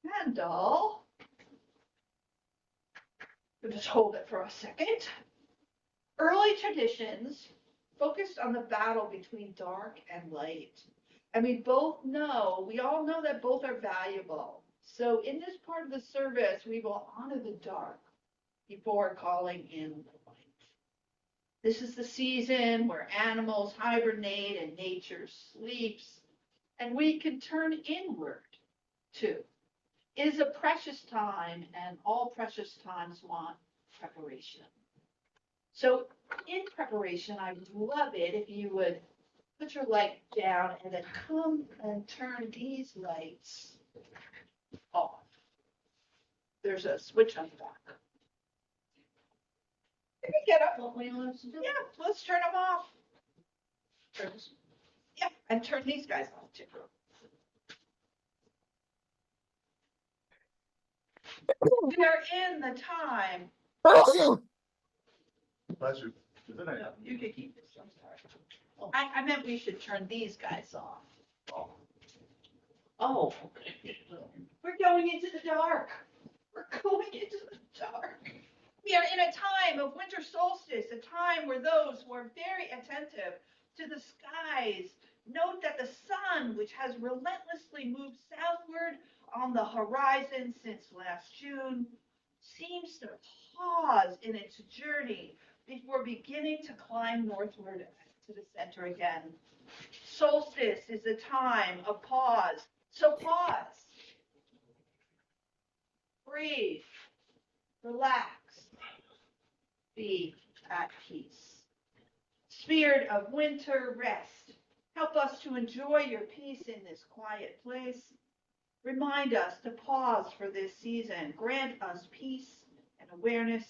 candle. We'll just hold it for a second. Early traditions focused on the battle between dark and light. And we all know that both are valuable. So in this part of the service, we will honor the dark before calling in the light. This is the season where animals hibernate and nature sleeps, and we can turn inward too. It is a precious time, and all precious times want preparation. So in preparation, I would love it if you would put your light down and then come and turn these lights off. There's a switch on the back. You can get up. What we want us to do? Yeah, let's turn them off. Yeah, and turn these guys off too. We are in the time. Pleasure. No, you could keep this. I'm sorry. I meant we should turn these guys off. Oh, okay. We're going into the dark. We're going into the dark. We are in a time of winter solstice, a time where those who are very attentive to the skies note that the sun, which has relentlessly moved southward on the horizon since last June, seems to pause in its journey before beginning to climb northward to the center again. Solstice is a time of pause. So pause, breathe, relax, be at peace. Spirit of winter, rest. Help us to enjoy your peace in this quiet place. Remind us to pause for this season. Grant us peace and awareness.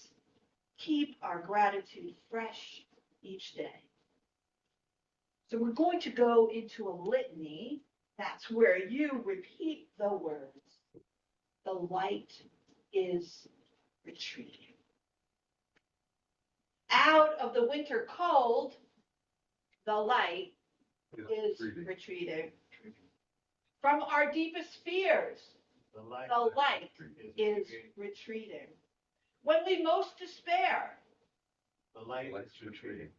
Keep our gratitude fresh each day. So we're going to go into a litany. That's where you repeat the words. The light is retreating. Out of the winter cold, the light is retreating. From our deepest fears, the light is retreating. When we most despair, The light is retreating.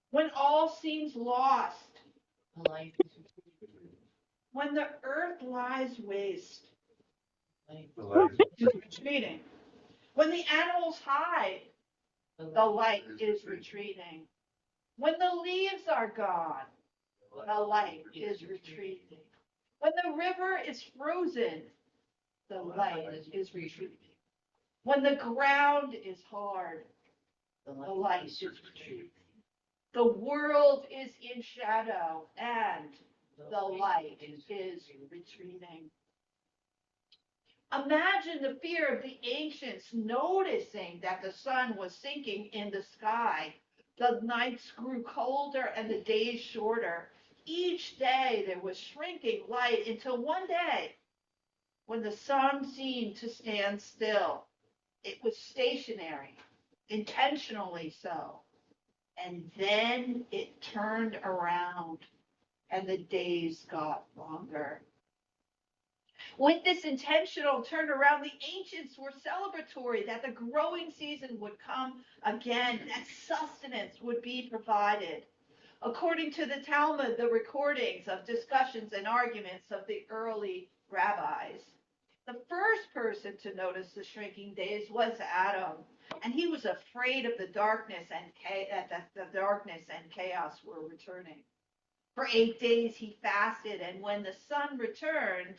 when all seems lost, The light is retreating. when the earth lies waste, The light is is retreating. When the animals hide, the light is retreating. When the leaves are gone, the light is retreating. When the river is frozen, the light is retreating. When the ground is hard, the light is retreating. The world is in shadow and the light is retreating. Imagine the fear of the ancients noticing that the sun was sinking in the sky. The nights grew colder and the days shorter. Each day there was shrinking light until one day when the sun seemed to stand still. It was stationary, intentionally so. And then it turned around and the days got longer. With this intentional turnaround, the ancients were celebratory that the growing season would come again, that sustenance would be provided. According to the Talmud, the recordings of discussions and arguments of the early rabbis, the first person to notice the shrinking days was Adam, and he was afraid of the darkness and the darkness and chaos were returning. For 8 days he fasted, and when the sun returned,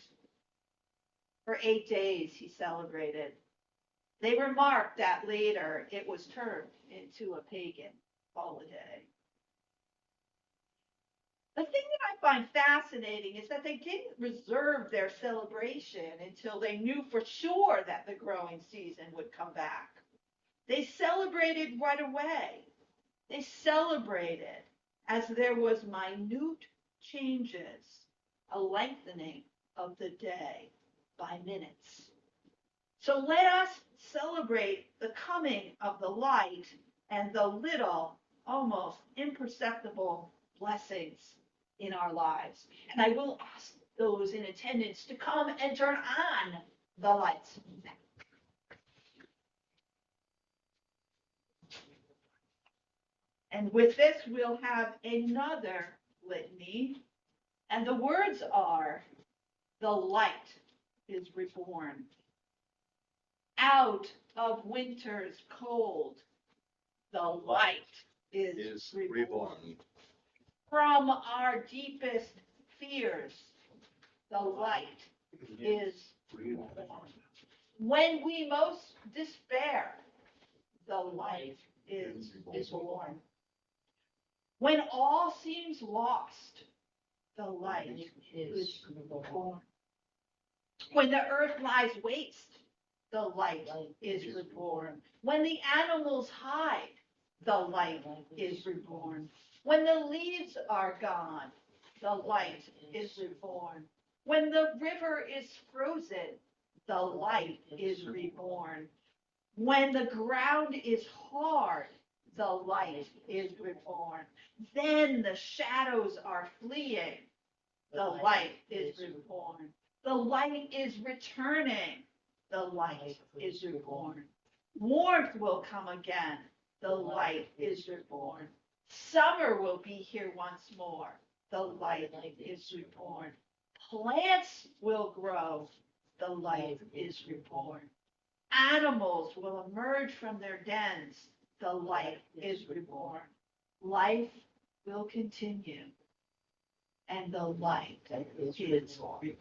for 8 days he celebrated. They remarked that later it was turned into a pagan holiday. The thing that I find fascinating is that they didn't reserve their celebration until they knew for sure that the growing season would come back. They celebrated right away. They celebrated as there was minute changes, a lengthening of the day by minutes. So let us celebrate the coming of the light and the little, almost imperceptible blessings in our lives. And I will ask those in attendance to come and turn on the light. And with this, we'll have another litany. And the words are, the light is reborn. Out of winter's cold, the light is reborn. From our deepest fears, the light is reborn. When we most despair, the light is born. When all seems lost, the light is born. When the earth lies waste, the light is reborn. When the animals hide, the light is reborn. When the leaves are gone, the light is reborn. When the river is frozen, the light is reborn. When the ground is hard, the light is reborn. Then the shadows are fleeing, the light is reborn. The light is returning, the light is reborn. Warmth will come again, the light is reborn. Summer will be here once more, the light is reborn. Plants will grow, the light is reborn. Animals will emerge from their dens, the light is reborn. Life will continue, and the light is reborn.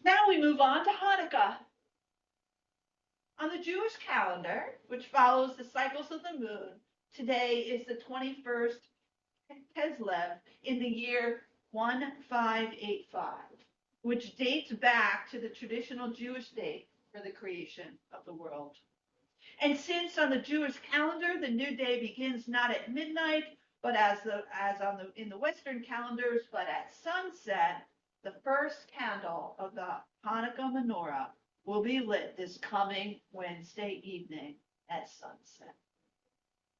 Now we move on to Hanukkah. On the Jewish calendar, which follows the cycles of the moon, today is the 21st Kislev in the year 1585, which dates back to the traditional Jewish date for the creation of the world. And since on the Jewish calendar, the new day begins not at midnight, but in the Western calendars, but at sunset, the first candle of the Hanukkah menorah will be lit this coming Wednesday evening at sunset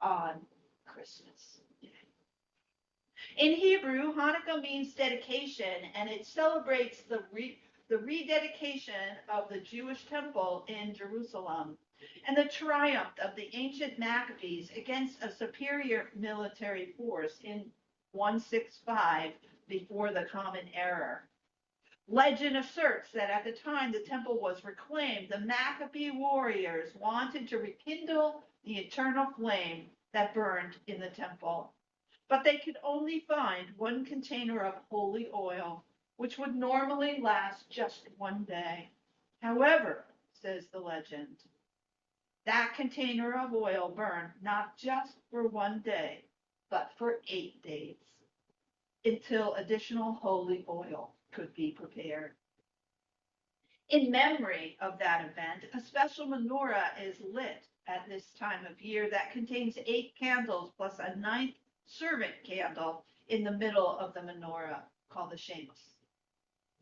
on Christmas Day. In Hebrew, Hanukkah means dedication, and it celebrates the rededication of the Jewish temple in Jerusalem and the triumph of the ancient Maccabees against a superior military force in 165 before the Common Era. Legend asserts that at the time the temple was reclaimed, the Maccabee warriors wanted to rekindle the eternal flame that burned in the temple. But they could only find one container of holy oil, which would normally last just one day. However, says the legend, that container of oil burned not just for one day, but for 8 days, until additional holy oil could be prepared. In memory of that event, a special menorah is lit at this time of year that contains 8 candles plus a 9th servant candle in the middle of the menorah, called the Shemus.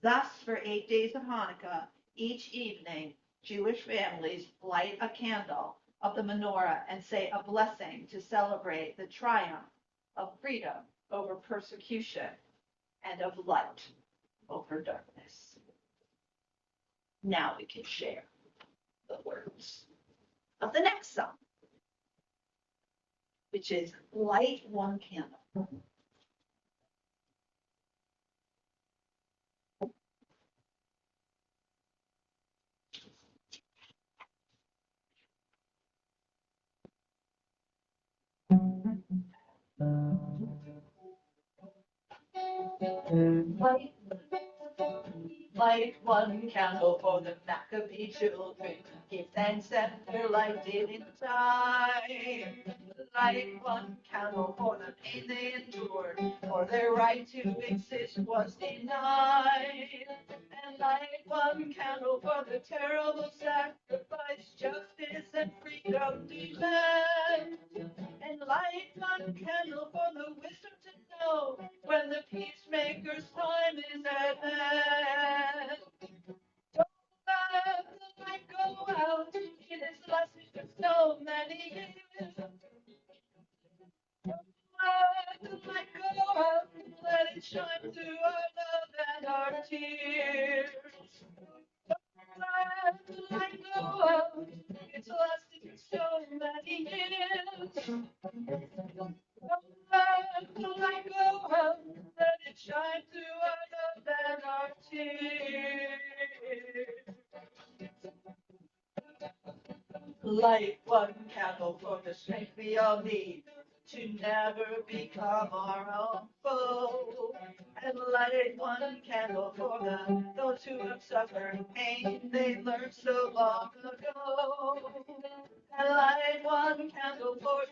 Thus, for 8 days of Hanukkah, each evening, Jewish families light a candle of the menorah and say a blessing to celebrate the triumph of freedom over persecution and of light over darkness. Now we can share the words of the next song, which is Light One Candle. Light one candle for the Maccabee children. Give thanks that their light did in time. Light one candle for the pain they endured, for their right to exist was denied. And light one candle for the terrible sacrifice justice and freedom demand. And light one candle for the wisdom to know when the peacemaker's time is at hand. Don't let the light go out, it is lasted for so many years. Don't let the light go out, let it shine through our our tears. Don't let go of, it's lasted so many years. Don't let go of, let it shine through our love and our tears. Light one candle for the strength we all need to never become our own foe. And light one candle for those who have suffered pain they learned so long ago. And light one candle for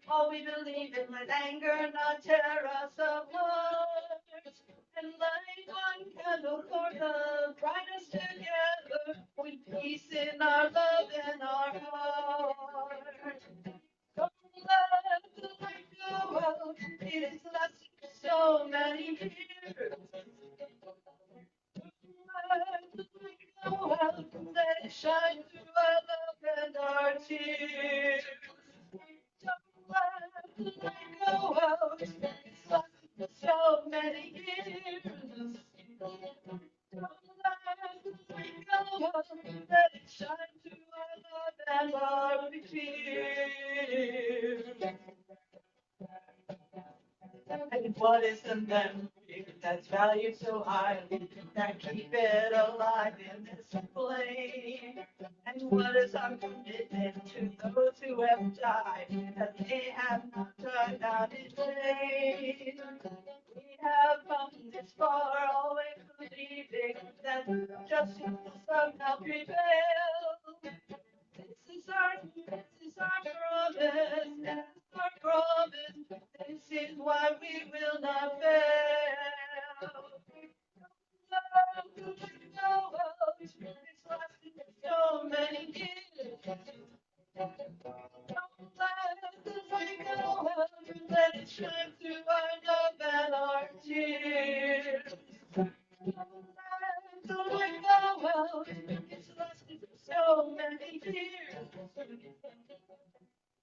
all we believe in, let anger not tear us apart. And light one candle for the brightest together, with peace in our love and our heart. Don't let the light go out, it has lasted so many years. Don't let the light go out, let it shine through our love and our tears. Don't let the light go out, it's lasted so many years. Don't let the light go out, let it shine through our love and our tears. And what is the memory that's valued so highly that keep it alive in this flame? And what is our commitment to those who have died that they have not turned out in vain? We have come this far, always believing that justice will somehow prevail. This is our promise, this is our promise, this is why we will not fail. Love will go out, it's lasted so many years. Don't let the light go out, let it shine through our love and our tears. Don't let the light go out, it's lasted so many years.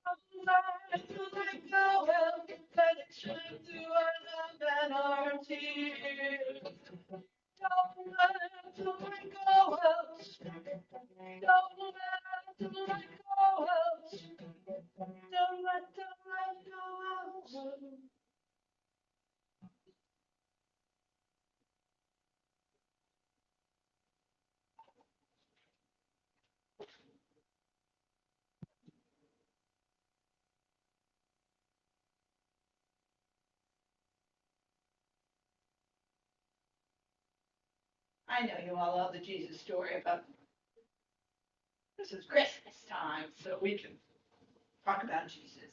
Don't let the light go out, let it shine through our love and our tears. Don't let the light go out, don't let the light go out, don't let the light go out. I know you all love the Jesus story, but this is Christmas time, so we can talk about Jesus.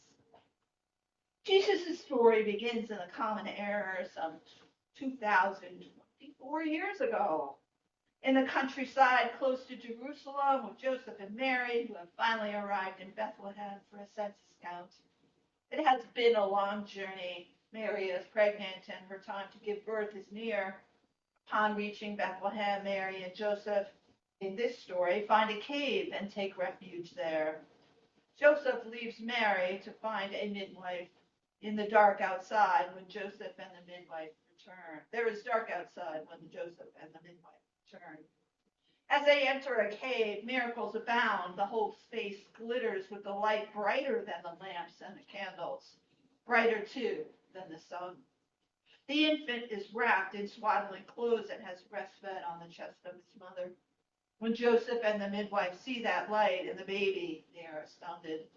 Jesus' story begins in the common era some 2,024 years ago in the countryside close to Jerusalem with Joseph and Mary, who have finally arrived in Bethlehem for a census count. It has been a long journey. Mary is pregnant and her time to give birth is near. Upon reaching Bethlehem, Mary and Joseph, in this story, find a cave and take refuge there. Joseph leaves Mary to find a midwife in the dark outside when Joseph and the midwife return. There is dark outside when Joseph and the midwife return. As they enter a cave, miracles abound. The whole space glitters with the light brighter than the lamps and the candles, brighter too than the sun. The infant is wrapped in swaddling clothes and has breastfed on the chest of its mother. When Joseph and the midwife see that light and the baby, they are astounded.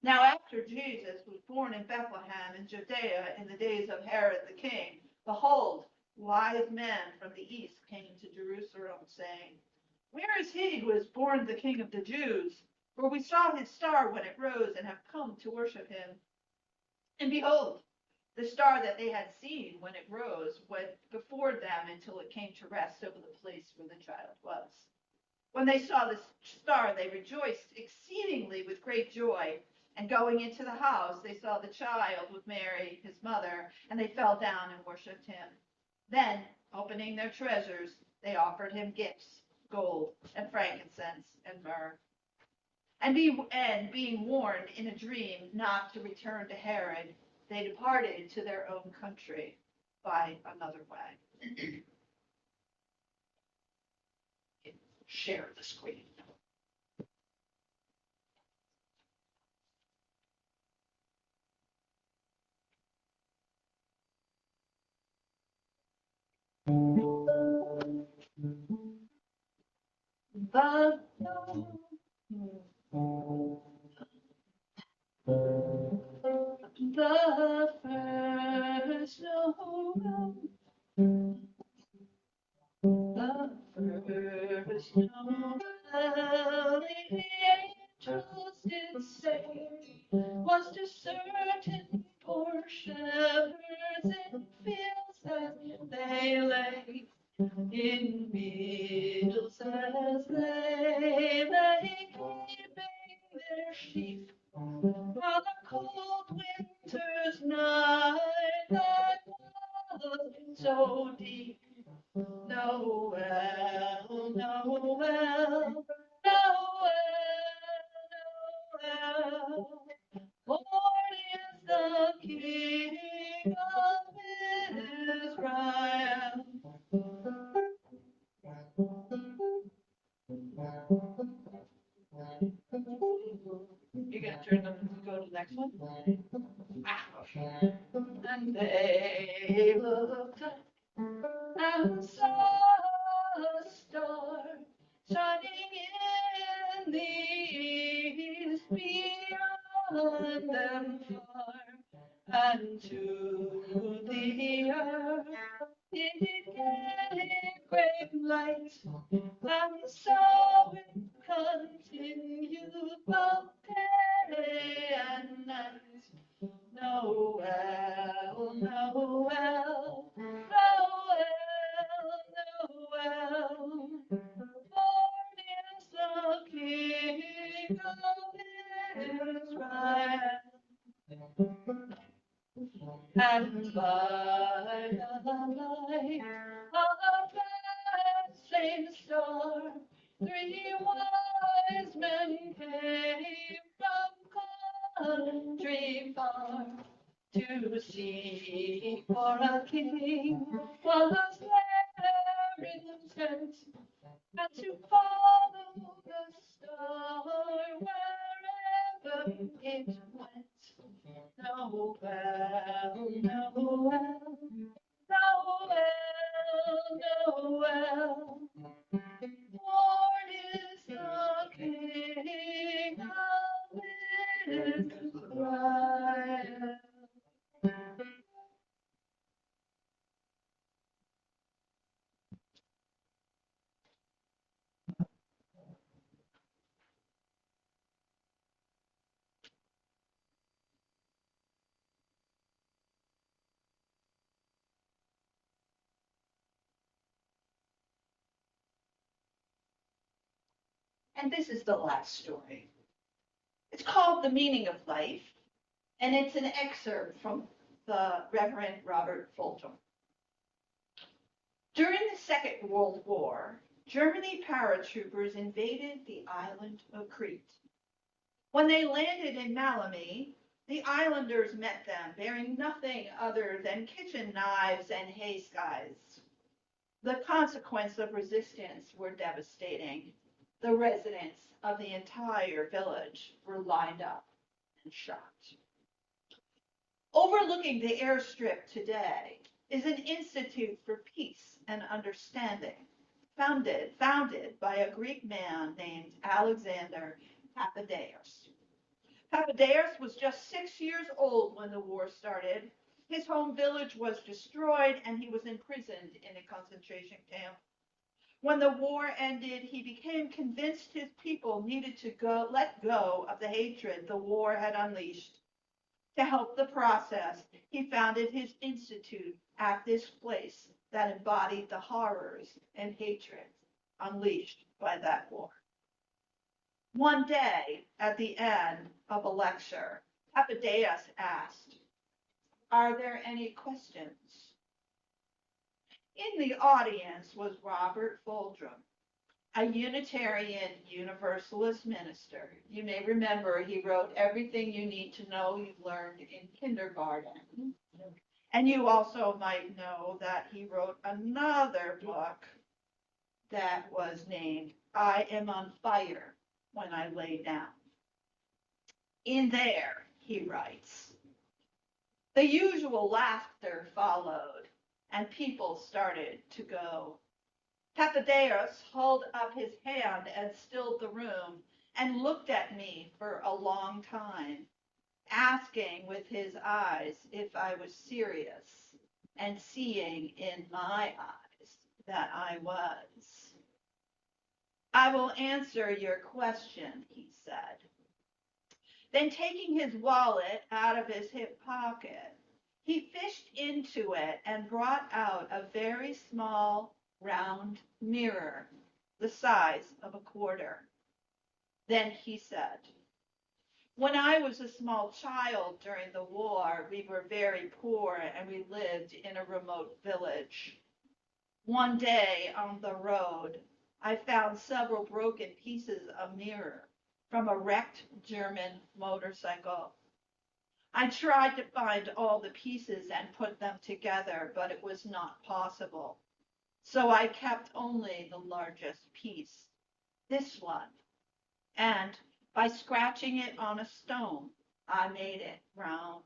Now, after Jesus was born in Bethlehem in Judea in the days of Herod the king, behold, wise men from the east came to Jerusalem, saying, "Where is he who is born the King of the Jews? For we saw his star when it rose and have come to worship him." And behold, the star that they had seen when it rose went before them until it came to rest over the place where the child was. When they saw the star, they rejoiced exceedingly with great joy. And going into the house, they saw the child with Mary, his mother, and they fell down and worshipped him. Then, opening their treasures, they offered him gifts, gold and frankincense and myrrh. And being warned in a dream not to return to Herod, they departed to their own country. by another way. Share the screen. The first Noel, the first Noel, the angels did say, was to certain poor shepherds in fields as they lay in meadows as they lay keeping their sheep while the cold winter's night that was so deep. Noel, Noel, Noel, Noel. Born is the King of Israel. You gonna turn them, go to the next one? Ah, okay. And they looked up and saw a star shining in the east beyond them far, and to the earth it gave great light, and so it continued both day and night. Noel, Noel, Noel, Noel. Born is the King of Israel. And by the light of that same star, 3 wise men came from country far to seek for a king was their intent, and to follow the star wherever it went. Noel, Noel, Noel, Noel. Born is the King of Israel. And this is the last story. It's called The Meaning of Life, and it's an excerpt from the Reverend Robert Fulton. During the Second World War, Germany paratroopers invaded the island of Crete. When they landed in Malami, the islanders met them bearing nothing other than kitchen knives and hay scythes. The consequences of resistance were devastating. The residents of the entire village were lined up and shot. Overlooking the airstrip today is an Institute for Peace and Understanding, founded by a Greek man named Alexander Papadakis. Papadakis was just 6 years old when the war started. His home village was destroyed and he was imprisoned in a concentration camp. When the war ended, he became convinced his people needed to let go of the hatred the war had unleashed. To help the process, he founded his institute at this place that embodied the horrors and hatred unleashed by that war. One day, at the end of a lecture, Papadakis asked, "Are there any questions?" In the audience was Robert Fulton, a Unitarian Universalist minister. You may remember he wrote Everything You Need to Know You've Learned in Kindergarten. And you also might know that he wrote another book that was named I Am on Fire When I Lay Down. In there, he writes, the usual laughter followed, and people started to go. Papadeus held up his hand and stilled the room and looked at me for a long time, asking with his eyes if I was serious, and seeing in my eyes that I was. I will answer your question, he said. Then taking his wallet out of his hip pocket, he fished into it and brought out a very small, round mirror, the size of a quarter. Then he said, when I was a small child during the war, we were very poor and we lived in a remote village. One day on the road, I found several broken pieces of mirror from a wrecked German motorcycle. I tried to find all the pieces and put them together, but it was not possible. So I kept only the largest piece, this one, and by scratching it on a stone, I made it round.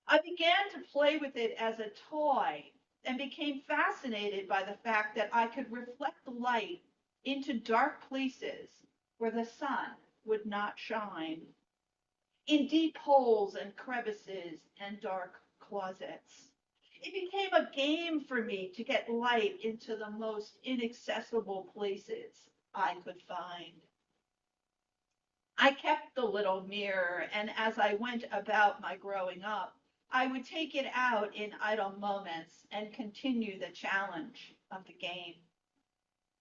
I began to play with it as a toy and became fascinated by the fact that I could reflect the light into dark places where the sun would not shine, in deep holes and crevices and dark closets. It became a game for me to get light into the most inaccessible places I could find. I kept the little mirror, and as I went about my growing up, I would take it out in idle moments and continue the challenge of the game.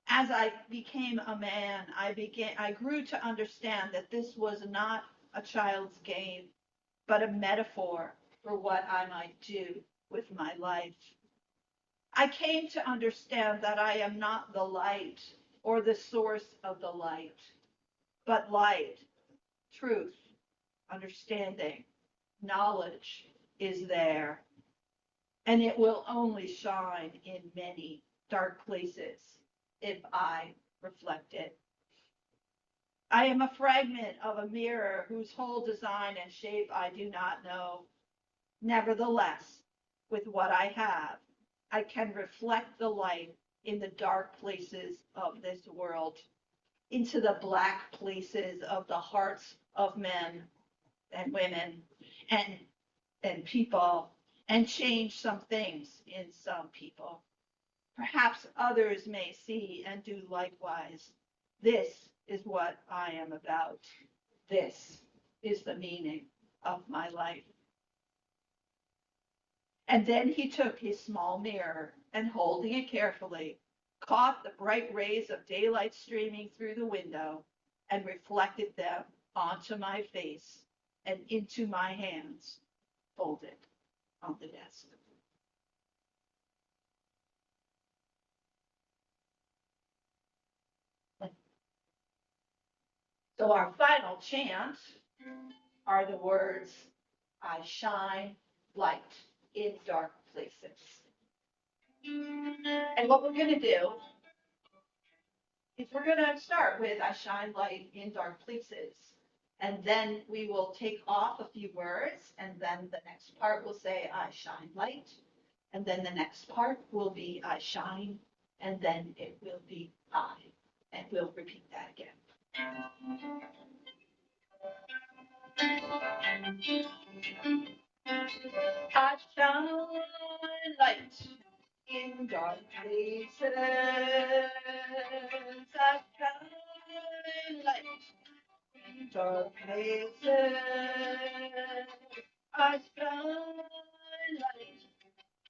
As I became a man, I grew to understand that this was not a child's game, but a metaphor for what I might do with my life. I came to understand that I am not the light or the source of the light, but light, truth, understanding, knowledge is there, and it will only shine in many dark places if I reflect it. I am a fragment of a mirror whose whole design and shape I do not know. Nevertheless, with what I have, I can reflect the light in the dark places of this world, into the black places of the hearts of men and women and people, and change some things in some people. Perhaps others may see and do likewise. This is what I am about. This is the meaning of my life. And then he took his small mirror and, holding it carefully, caught the bright rays of daylight streaming through the window and reflected them onto my face and into my hands, folded on the desk. So our final chant are the words, I shine light in dark places. And what we're going to do is we're going to start with I shine light in dark places. And then we will take off a few words, and then the next part will say I shine light. And then the next part will be I shine, and then it will be I. And we'll repeat that again. I shine light in dark places. I shine light in dark places. I shine light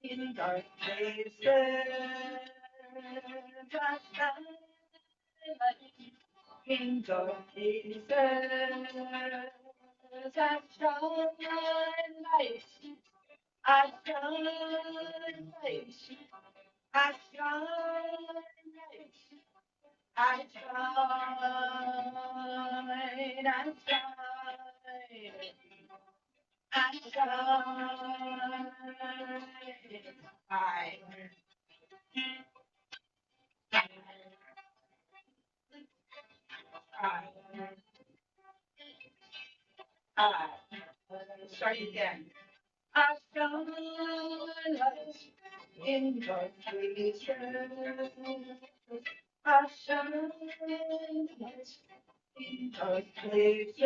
in dark places. I shine light in dark places. I shine light. I shine light. I shine light. I shine. I shine. I shine I. I. I. Start again. I shine light in dark places. I shine light in dark places.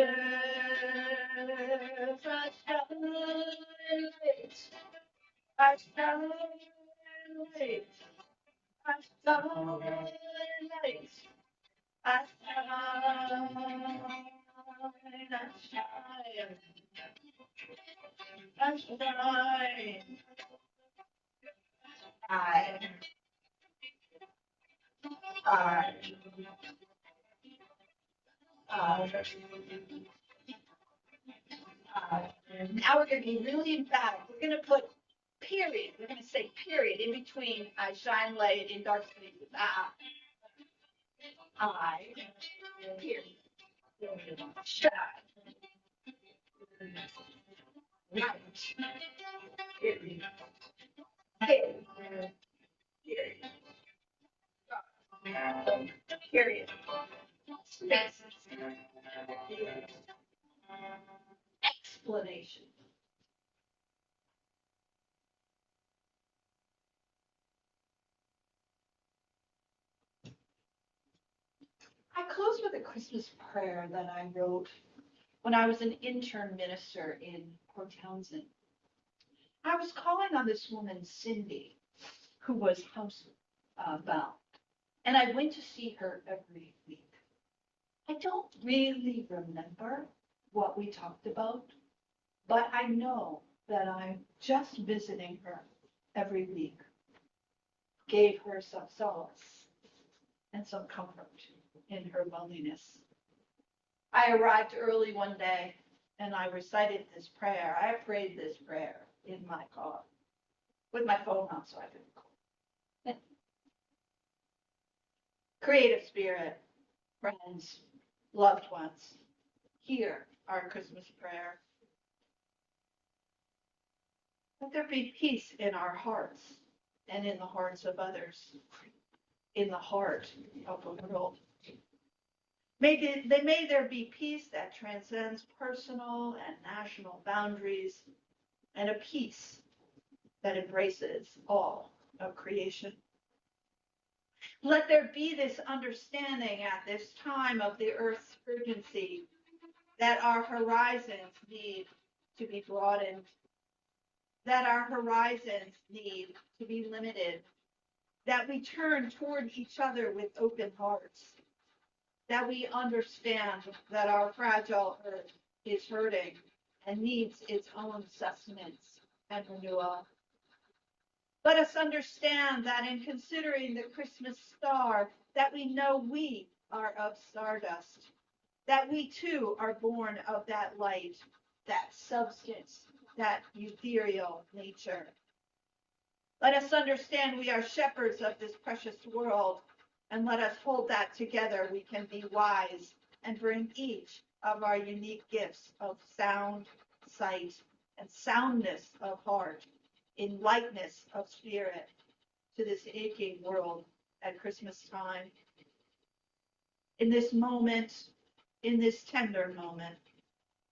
I shine light. I shine light. I shine light. I shine. I shine. I. I. Now we're going to be really emphatic. We're going to put period. We're going to say period in between I shine light in dark spaces. I. Period. Shine. Light. Period. Period. Period. Period. Spaces. Explanation. I close with a Christmas prayer that I wrote when I was an intern minister in Port Townsend. I was calling on this woman, Cindy, who was housebound, and I went to see her every week. I don't really remember what we talked about, but I know that I'm just visiting her every week gave her some solace and some comfort in her loneliness. I arrived early one day and I recited this prayer. I prayed this prayer in my car with my phone on so I could record. Creative Spirit, friends, loved ones, hear our Christmas prayer. Let there be peace in our hearts and in the hearts of others, in the heart of the world. May there be peace that transcends personal and national boundaries, and a peace that embraces all of creation. Let there be this understanding at this time of the earth's urgency that our horizons need to be broadened, that our horizons need to be limited, that we turn toward each other with open hearts, that we understand that our fragile earth is hurting and needs its own sustenance and renewal. Let us understand that in considering the Christmas star, that we know we are of stardust, that we too are born of that light, that substance, that ethereal nature. Let us understand we are shepherds of this precious world, and let us hold that together we can be wise and bring each of our unique gifts of sound, sight, and soundness of heart in lightness of spirit to this aching world at Christmas time. In this moment, in this tender moment,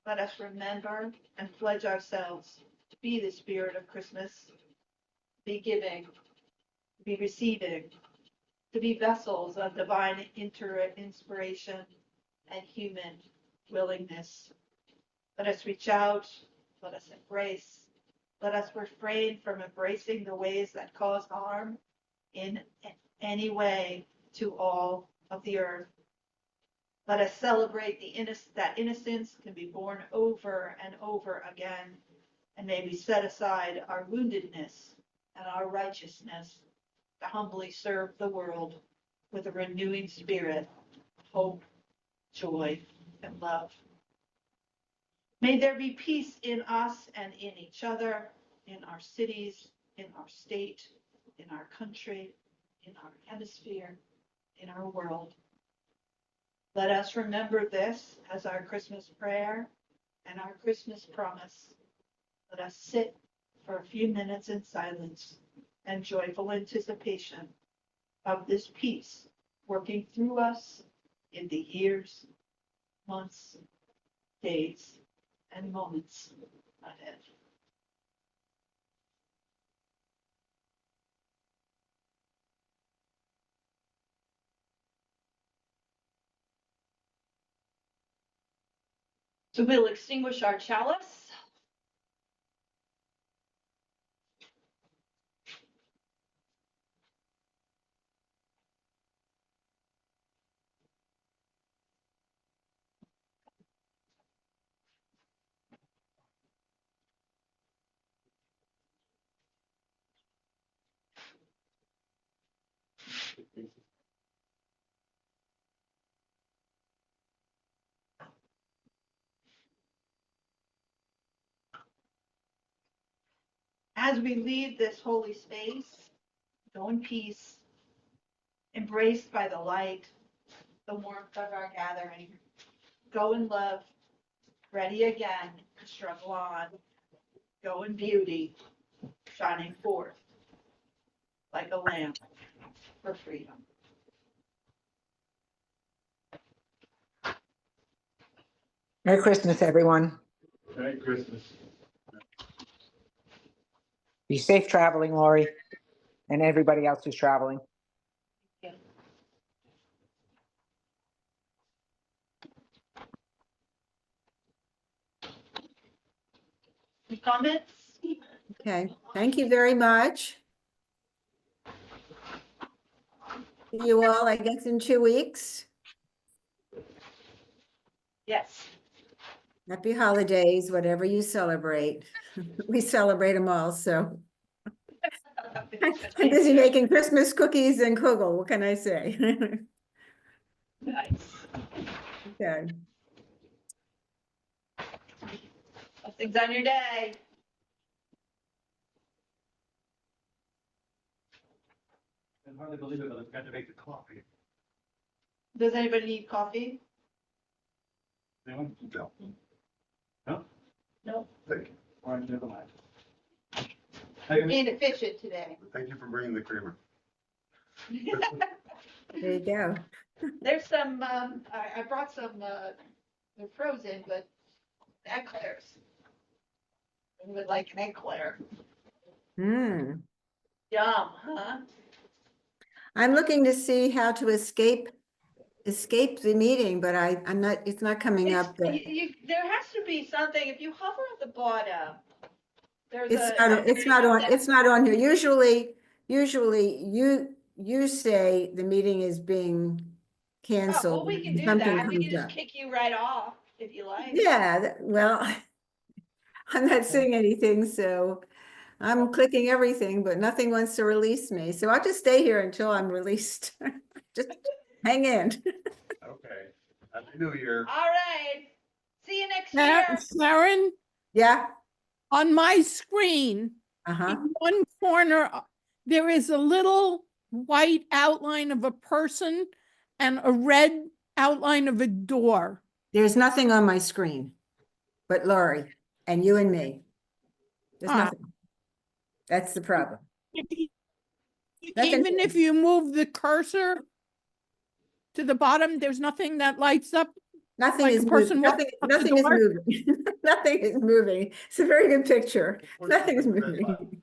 let us remember and pledge ourselves to be the spirit of Christmas, to be giving, to be receiving, to be vessels of divine inspiration and human willingness. Let us reach out, let us embrace, let us refrain from embracing the ways that cause harm in any way to all of the earth. Let us celebrate that innocence can be born over and over again, and may we set aside our woundedness and our righteousness to humbly serve the world with a renewing spirit of hope, joy, and love. May there be peace in us and in each other, in our cities, in our state, in our country, in our hemisphere, in our world. Let us remember this as our Christmas prayer and our Christmas promise. Let us sit for a few minutes in silence and joyful anticipation of this peace working through us in the years, months, days, and moments ahead. So we'll extinguish our chalice. As we leave this holy space, go in peace, embraced by the light, the warmth of our gathering. Go in love, ready again to struggle on. Go in beauty, shining forth like a lamp for freedom. Merry Christmas, everyone. Merry Christmas. Be safe traveling, Laurie, and everybody else who's traveling. Any comments? Okay, thank you very much. See you all, I guess, in 2 weeks. Yes. Happy holidays, whatever you celebrate. We celebrate them all, so. I'm busy making Christmas cookies and kugel, what can I say? Nice. Okay. Blessings on your day. I can hardly believe it, but I've got to make the coffee. Does anybody need coffee? Anyone? No. No? No. Thank you. All right, never mind. You're being efficient today. Thank you for bringing the creamer. There you go. There's some, I brought some, they're frozen, but eclairs. I would like an eclair. Hmm. Yum, huh? I'm looking to see how to escape the meeting, but I'm not, it's not coming up. But There has to be something, if you hover at the bottom, there's it's not on here. Usually you say the meeting is being Oh, well, canceled. we can do something that. We comes can just up. kick you right off if you like. Yeah, well, I'm not seeing anything, so I'm clicking everything, but nothing wants to release me. So I'll just stay here until I'm released. Just hang in. Okay. Happy New Year. All right. See you next year. Sharon, Yeah. on my screen, Uh-huh. in one corner, there is a little white outline of a person and a red outline of a door. There's nothing on my screen, but Laurie and you and me. There's Ah. nothing. That's the problem. Nothing. Even if you move the cursor to the bottom, there's nothing that lights up. Nothing Like is a person moving. Nothing walking out the is door? moving. Nothing is moving. It's a very good picture. Nothing is moving.